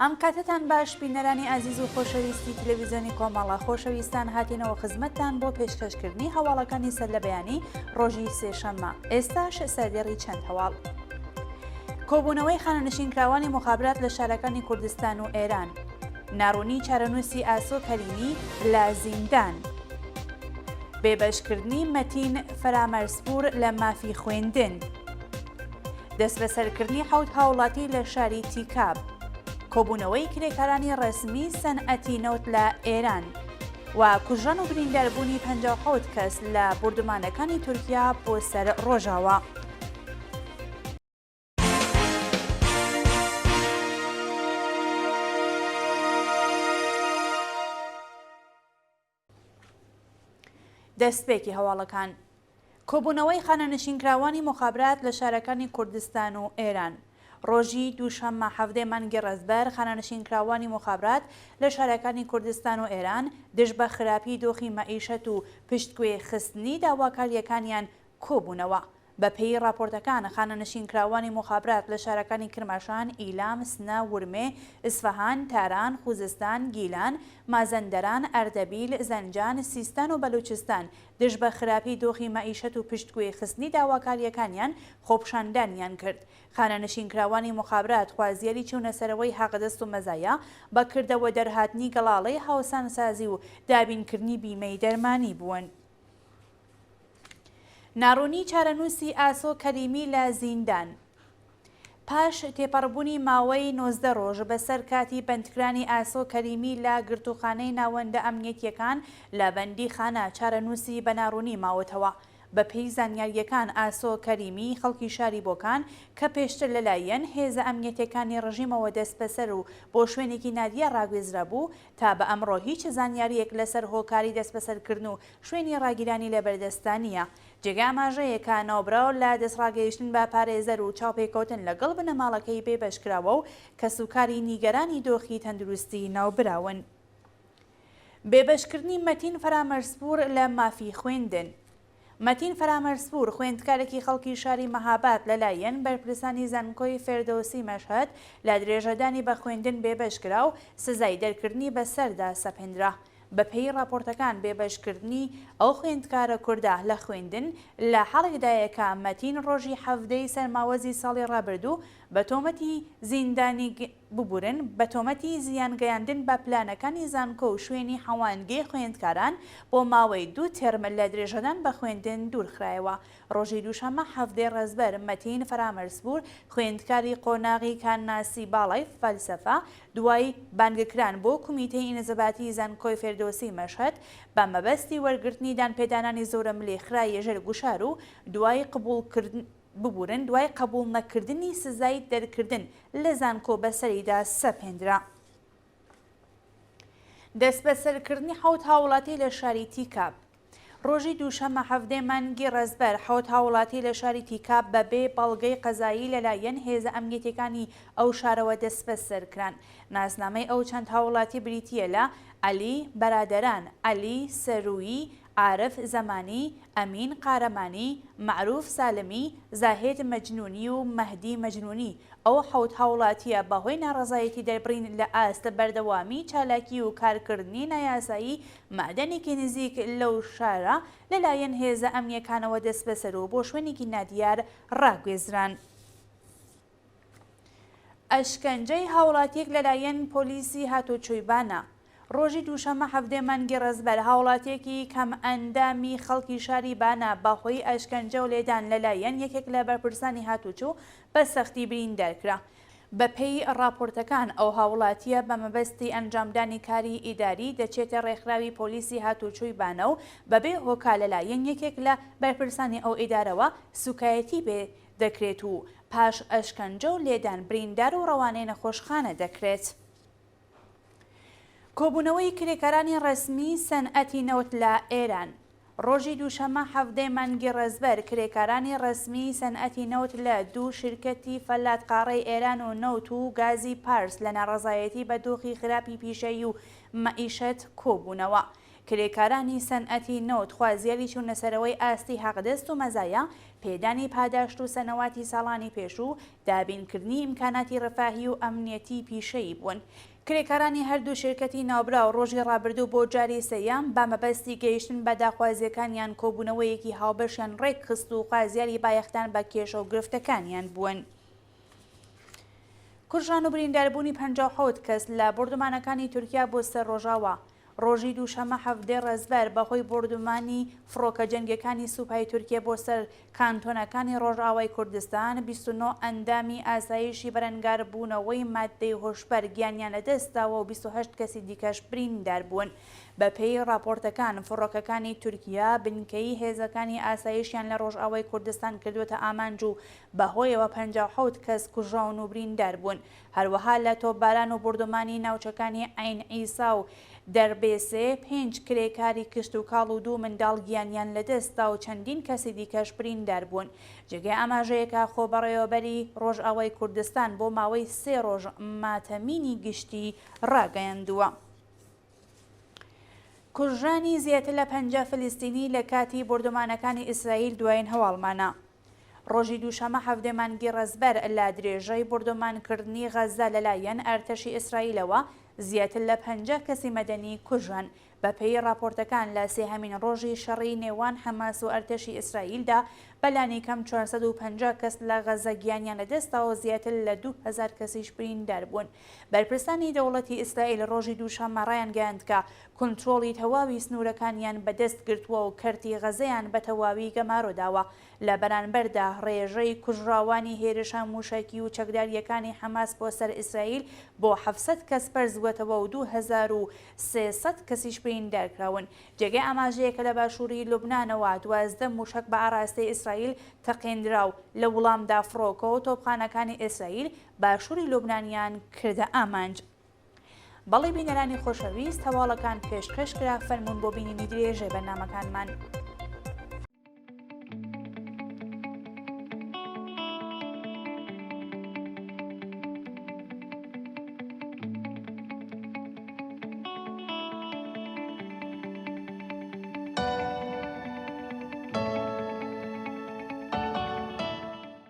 ئەم کاتتان باش بینەرانی ئازیز و خۆشەویستی تەلەڤیزیۆنی کۆمەڵە خۆشەویستان هاتینەوە خزمەتتان بۆ پێشکەشکردنی هەواڵەکانی سەر لە بەیانی ڕۆژی سێشەممە. ئێستاش سەردێڕی چەند هەواڵ. کۆبوونەوەی خانەنشینکراوانی مخابرات لە شارەکانی کوردستان و ئێران، ناڕوونی چارەنووسی ئاسۆ کەریمی لە زیندان، بێبەشکردنی مەتین فەرامەرزپوور لە مافی خوێندن، دەست بەسەرکردنی حەوت هاوڵاتی لە شاری تیکاب، کۆبوونەوەی کرێکارانی ڕسمی سەنعەتی نەوت لە ئێران و کوژان و برینداربوونی 57 کەس لە بوردمانەکانی تورکیا بۆ سەر ڕۆژاوە. دەستپێکی هەواڵەکان. کۆبوونەوەی خانەنشینکراوانی مخابرات لە شارەکانی کوردستان و ئێران. ڕۆژی دووشەممە 17 مانگی ڕێزبەر خانەنشینکراوانی مخابرات لە شارەکانی کوردستان و ئێران دژ بە خراپی دۆخی مەعیشەت و پشتگوێ خستنی داواکاریەکانیان کۆبوونەوە. بەپێی راپۆرتەکان خانەنشینکراوانی مخابرات لە شارەکانی کرماشان، ئیلام، سنە، ورمێ، ئسفەهان، تاران، خوزستان، گیلان، مازەندەران، ئەردەبیل، زەنجان، سیستان و بەلوچستان دژ بە خراپی دۆخی مەعیشەت و پشتگوێ خستنی داواکاریەکانیان خۆپشاندانیان کرد. خانەنشینکراوانی مخابرات خوازیاری چوونەسەرەوەی حەقدەست و مەزایە بەکردەوە دەرهاتنی گەڵاڵەی هاوسانسازی و دابینکردنی بیمەی دەرمانی بوون. ناڕوونی چارەنووسی ئاسۆ کەریمی لە زیندان. پاش تێپەڕبوونی ماوەی 19 ڕۆژ بەسەر کاتی بەندکرانی ئاسۆ کەریمی لە گرتوخانەی ناوەندە ئەمنیەتیەکان لە بەندی خانە چارەنووسی بە ناڕوونی ماوەتەوە. بەپێی زانیاریەکان ئاسۆ کەریمی خەڵکی شاری بۆکان کە پێشتر لەلایەن هێزە ئەمنیەتەکانی ڕژیمەوە دەست بەسەر و بۆ شوێنێکی نادیە ڕاگوێزرا بوو تا بە ئەمڕۆ هیچ زانیاریەک لەسەر هۆکاری دەست بەسەرکردن و شوێنی ڕاگیرانی لەبەردەستان نییە. جێگا ئاماژەیەکە ناوبراو لە دەستڕاگەیشتن بە پارێزەر و چاوپێکەوتن لەگەڵ بنەماڵەکەی بێبەشکراوە و کە سوکاری نیگەرانی دۆخی تەندروستی ناوبراون. بێبەشکردنی مەتین فەرامەرزپوور لە مافی خوێندن. مەتین فەرامەرزپوور خوێندکارێکی خەڵکی شاری مەهاباد لەلایەن بەرپرسانی زانکۆی فێردەوسی مەشهەد لە درێژەدانی بە خوێندن بێبەشکرا و سزای دەرکردنی بەسەردا سەپێنرا. بەپێی راپۆرتەکان بێبەشکردنی ئەو خوێندکارە کووردا لە خوێندن لە حەڵێکدایەکە مەتین ڕۆژی 17 سەرماوەزی ساڵی ڕابردوو بە تۆمەتی زیندانی ببورن بە تۆمەتی زیانگەیاندن بە پلانەکانی زانکۆ و شوێنی حەوانگەی خوێندکاران بۆ ماوەی 2 تێرم لە درێژەدان بە خوێندن دوورخرایەوە. ڕۆژی دووشەممە 17 ڕێزبەر مەتین فەرامەرزپوور خوێندکاری قۆناغی کانناسی باڵای فەلسەفە دوای بانگەکران بۆ کومیتەی ئینزباتی زانکۆی فێردۆسی مەشهەد بە مەبەستی وەرگرتنی دانپێدانانی زۆرە ملێخرای ژێر گوشار و دوای قبول نەکردنی سزای دەرکردن لە زانکۆ بەسەریدا سەپێنرا. دەست بەسەرکردنی حەوت هاوڵاتی لە شاری تیکاب. ڕۆژی دووشەممە 17 مانگی ڕێزبەر حەوت هاوڵاتی لە شاری تیکاب بەبێ بەڵگەی قەزایی لەلایەن هێزە ئەمنیەتەکانی ئەو شارەوە دەست بەسەرکران. ناسنامەی ئەو چەند هاوڵاتی بریتیە لە عەلی بەرادەران، عەلی سەرووی، عارف زەمانی، ئەمین قارەمانی، معروف سالمی، زاهێد مەجنونی و مەهدی مەجنونی. ئەو حەوت هاوڵاتیە بەهۆی ناڕەزایەتی دەربڕین لە ئاستە بەردەوامی چالاکی و کارکردنی نایاسایی مادەنێکی نزیک لەو شارە لەلایەن هێزە ئەمنیەکانەوە دەست بەسەر و بۆ شوێنێکی نادیار ڕاگوێزران. ئەشکەنجەی هاوڵاتیەک لەلایەن پۆلیسی هاتوچۆیبانە. ڕۆژی دووشەممە 17 مانگی ڕێزبەر هاوڵاتیەکی کەم ئەندامی خەڵکی شاری بانە بەهۆی ئەشکەنجە و لێدان لەلایەن یەکێک لە بەرپرسانی هاتوچۆ بە سەختی بریندارکرا. بەپێی راپۆرتەکان ئەو هاوڵاتیە بە مەبەستی ئەنجامدانی کاری ئیداری دەچێتە ڕێکخراوی پۆلیسی هاتوچۆی بانە و بەبێ هۆکا لەلایەن یەکێک لە بەرپرسانی ئەو ئیدارەوە سوکایەتی بێ دەکرێت و پاش ئەشکەنجە و لێدان بریندار و ڕەوانەی نەخۆشخانە دەکرێت. کۆبوونەوەی کرێکارانی ڕسمی سەنعەتی نەوت لە ئێران. ڕۆژی دووشەممە 17 مانگی ڕێزبەر کرێکارانی ڕسمی سەنعەتی نەوت لە 2 شرکەتی فەلاتقاڕەی ئێران و نەوت و گازی پارس لە ناڕەزایەتی بە دۆخی خراپی پیشەیی و مەعیشەت کۆبوونەوە. کرێکارانی سەنعەتی نەوت خوازیاری چوونەسەرەوەی ئاستی حەقدەست و مەزایە پێدانی پاداشت و سەنەواتی ساڵانی پێشوو دابینکردنی ئیمکاناتی ڕەفاهی و ئەمنیەتی پیشەیی بوون. کرێکارانی هەردوو شرکەتی ناوبراو ڕۆژی ڕابردوو بۆ جاری سەیام بە مەبەستی گەیشتن بە داخوازیەکانیان کۆبوونەوەیەکی هاوبەشیان ڕێک خست و خوازیاری بایەختان بە کێشە و گرفتەکانیان بوون. کوژان و برینداربوونی 57 کەس لە بردومانەکانی تورکیا بۆ سەر ڕۆژاوە. ڕۆژی دووشەمە 17 ڕێزبەر بەهۆی بردومانی فڕۆکە جەنگەکانی سوپای تورکیا بۆ سەر کانتۆنەکانی ڕۆژئاوای کوردستان 29 ئەندامی ئاسایشی بەرەنگاربوونەوەی مادەی هۆشبەر گیانیان لەدەستداوە و 28 کەسی دیکەش بریندار بوون. بەپێی راپۆرتەکان فڕۆکەکانی تورکیا بنکەی هێزەکانی ئاسایشیان لە ڕۆژئاوای کوردستان کردوتە ئامانج و بەهۆیەوە 57 کەس کوژراون و بریندار بوون. هەروەها لە تۆپباران و بردومانی ناوچەکانی عین ئیسا و دەربێسێ 5 کرێکاری کشت و کاڵ و 2 منداڵ گیانیان لەدەستا و چەندین کەسی دیکەش بریندار بوون. جێگەی ئاماژەیەکە خۆبەڕێوەبەری ڕۆژئاوای کوردستان بۆ ماوەی 3 ڕۆژ ماتەمینی گشتی ڕاگەیاندووە. کوژرانی زیاتر لە 50 فلستینی لە کاتی بردومانەکانی ئیسرائیل دوایین هەواڵمانە. ڕۆژی دووشەمە 17 مانگی ڕەزبەر لە درێژەی بردومانکردنی غەزە لەلایەن ئەرتەشی ئیسرائیلەوە زیاتر لە 50 کەسی مەدەنی کوژان. بەپێی راپۆرتەکان لە سێهەمین ڕۆژی شەڕی نێوان حەماس و ئەرتەشی ئیسرائیلدا بەلانی کەم 450 کەس لە غەزە گیانیان لەدەستەوە زیاتر لە 2000 کەسیش بریندار بوون. بەرپرسانی دەوڵەتی ئیسرائیل ڕۆژی دووشەمە ڕایان گەیاند کە کۆنتڕۆڵی تەواوی سنوورەکانیان بەدەست گرتووە و کەرتی غەزەیان بە تەواوی گەمارۆداوە. لە بەرانبەردا ڕێژەی کوژراوانی هێرشە موشەکی و چەکداریەکانی حەماس بۆ سەر ئیسرائیل بۆ 700 کەس پەرزوەتەوە و 2300 کەسیش بریندارکراون. جێگەی ئاماژەیەکە لە باشووری لوبنانەوە 12 موشک بە ئاراستەی ئیسرائیل تەقێنراو لە وڵامدا فڕۆکە و تۆپخانەکانی ئیسرائیل باشووری لوبنانیان کردە ئامانج. بەڵێ بینەرانی خۆشەویست هەواڵەکان پێشکەشکرا فەرموون بۆ بینینی درێژەی بەرنامەکانمان.